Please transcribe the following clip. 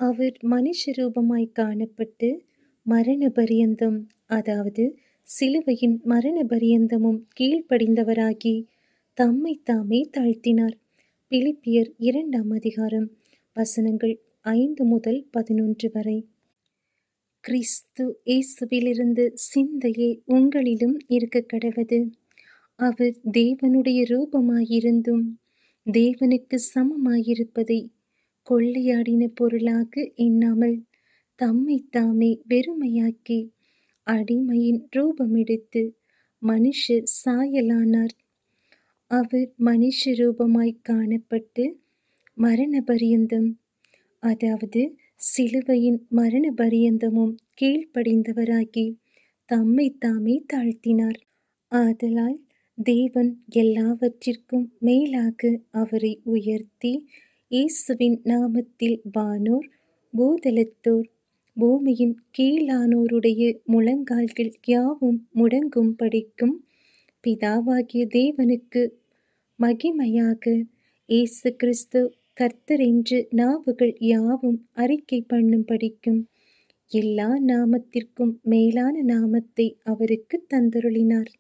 அவர் மனுஷ ரூபமாய் காணப்பட்டு மரண பரியந்தம், அதாவது சிலுவையின் மரண பரியந்தமும் கீழ்ப்படிந்தவராகி தம்மைத் தாமே தாழ்த்தினார். பிலிப்பியர் 2ஆம் அதிகாரம் வசனங்கள் 5 முதல் 11 வரை. கிறிஸ்து இயேசுவிலிருந்து சிந்தையே உங்களிலும் இருக்கக் கடவது. அவர் தேவனுடைய ரூபமாயிருந்தும் தேவனுக்கு சமமாயிருப்பதை கொள்ளையாடின பொருளாக எண்ணாமல் தம்மைத் தாமே வெறுமையாக்கி அடிமையின் ரூபமெடுத்து மனுஷ சாயலானார். அவர் மனுஷ ரூபமாய் காணப்பட்டு மரண பரியந்தம், அதாவது சிலுவையின் மரண பரியந்தமும் கீழ்ப்படிந்தவராகி தம்மைத் தாமே தாழ்த்தினார். ஆதலால் தேவன் எல்லாவற்றிற்கும் மேலாக அவரை உயர்த்தி இயேசுவின் நாமத்தில் வானோர், பூதலத்தோர், பூமியின் கீழானோருடைய முழங்கால்கள் யாவும் முடங்கும்படிக்கும் பிதாவாகிய தேவனுக்கு மகிமையாக இயேசு கிறிஸ்து கர்த்தர் என்று நாவுகள் யாவும் அறிக்கை பண்ணும்படிக்கும் எல்லா நாமத்திற்கும் மேலான நாமத்தை அவருக்கு தந்தருளினார்.